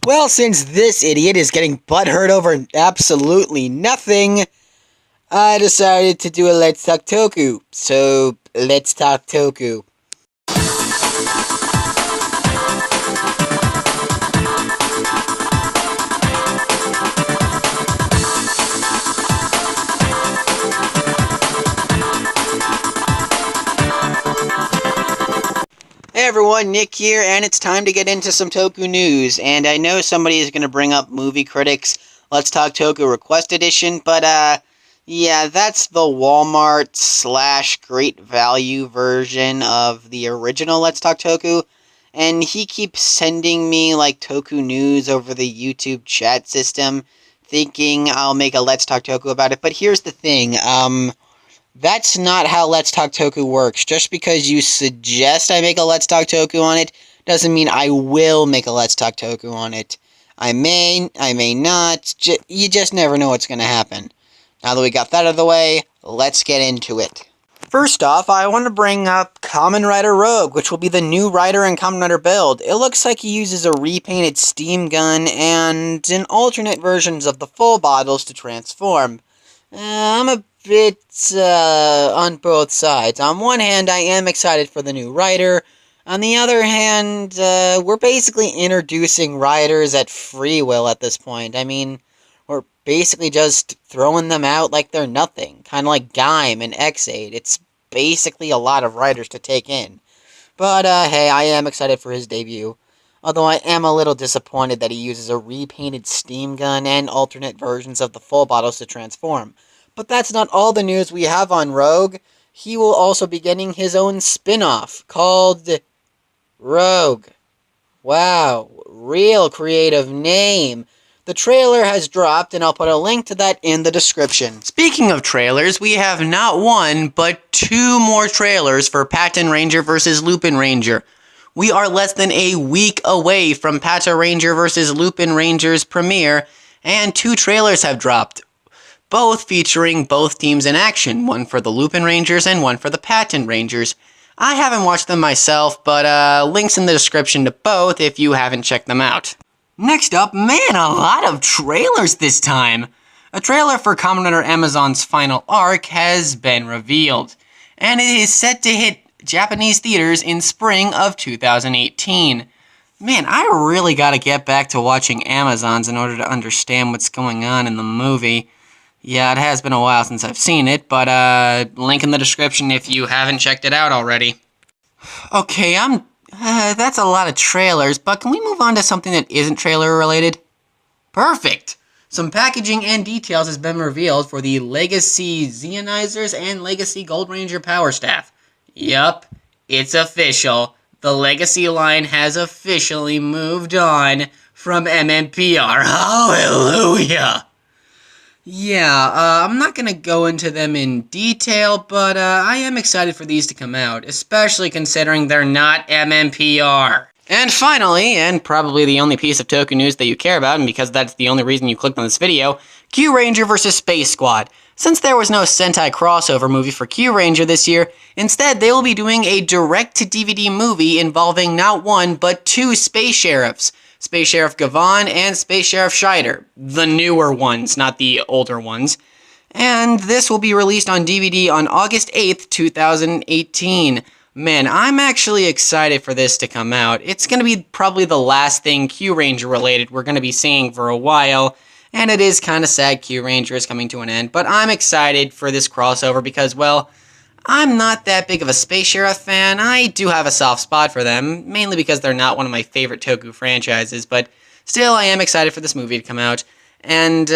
Well, since this idiot is getting butthurt over absolutely nothing, I decided to do a Let's Talk Toku. So, let's talk Toku. Hey everyone, Nick here, and it's time to get into some Toku news. And I know somebody is going to bring up Movie Critics Let's Talk Toku Request Edition, but yeah, that's the Walmart / Great Value version of the original Let's Talk Toku. And he keeps sending me like Toku news over the YouTube chat system, thinking I'll make a Let's Talk Toku about it. But here's the thing, that's not how Let's Talk Toku works. Just because you suggest I make a Let's Talk Toku on it, doesn't mean I will make a Let's Talk Toku on it. I may not. You just never know what's going to happen. Now that we got that out of the way, let's get into it. First off, I want to bring up Kamen Rider Rogue, which will be the new Rider in Kamen Rider build. It looks like he uses a repainted steam gun and an alternate versions of the full bottles to transform. I'm a bit on both sides. On one hand, I am excited for the new Rider. On the other hand, we're basically introducing Riders at free will at this point. I mean, we're basically just throwing them out like they're nothing. Kind of like Gaim and X8. It's basically a lot of Riders to take in. But, hey, I am excited for his debut. Although I am a little disappointed that he uses a repainted steam gun and alternate versions of the full bottles to transform. But that's not all the news we have on Rogue. He will also be getting his own spin-off called Rogue. Wow, real creative name. The trailer has dropped, and I'll put a link to that in the description. Speaking of trailers, we have not one, but 2 more trailers for Patton Ranger vs. Lupin Ranger. We are less than a week away from Patton Ranger vs. Lupin Ranger's premiere, and 2 trailers have dropped, both featuring both teams in action, one for the Lupin Rangers and one for the Patton Rangers. I haven't watched them myself, but links in the description to both if you haven't checked them out. Next up, man, a lot of trailers this time! A trailer for Kamen Rider Amazon's final arc has been revealed, and it is set to hit Japanese theaters in spring of 2018. Man, I really gotta get back to watching Amazons in order to understand what's going on in the movie. Yeah, it has been a while since I've seen it, but link in the description if you haven't checked it out already. Okay, that's a lot of trailers, but can we move on to something that isn't trailer related? Perfect! Some packaging and details has been revealed for the Legacy Zeonizers and Legacy Gold Ranger Power Staff. Yup, it's official. The Legacy line has officially moved on from MMPR. Hallelujah! Yeah, I'm not going to go into them in detail, but I am excited for these to come out, especially considering they're not MMPR. And finally, and probably the only piece of Toku news that you care about, and because that's the only reason you clicked on this video, Kyuranger vs. Space Squad. Since there was no Sentai crossover movie for Kyuranger this year, instead they will be doing a direct-to-DVD movie involving not one, but 2 Space Sheriffs. Space Sheriff Gavan and Space Sheriff Scheider. The newer ones, not the older ones. And this will be released on DVD on August 8th, 2018. Man, I'm actually excited for this to come out. It's going to be probably the last thing Kyuranger related we're going to be seeing for a while. And it is kind of sad Kyuranger is coming to an end. But I'm excited for this crossover because, well, I'm not that big of a Space Sheriff fan. I do have a soft spot for them, mainly because they're not one of my favorite Toku franchises, but still I am excited for this movie to come out. And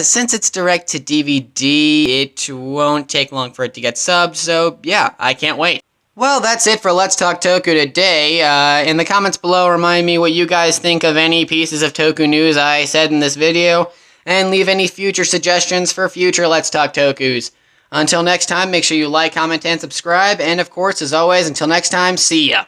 since it's direct to DVD, it won't take long for it to get subbed, so yeah, I can't wait. Well, that's it for Let's Talk Toku today. In the comments below, remind me what you guys think of any pieces of Toku news I said in this video, and leave any future suggestions for future Let's Talk Tokus. Until next time, make sure you like, comment, and subscribe, and of course, as always, until next time, see ya!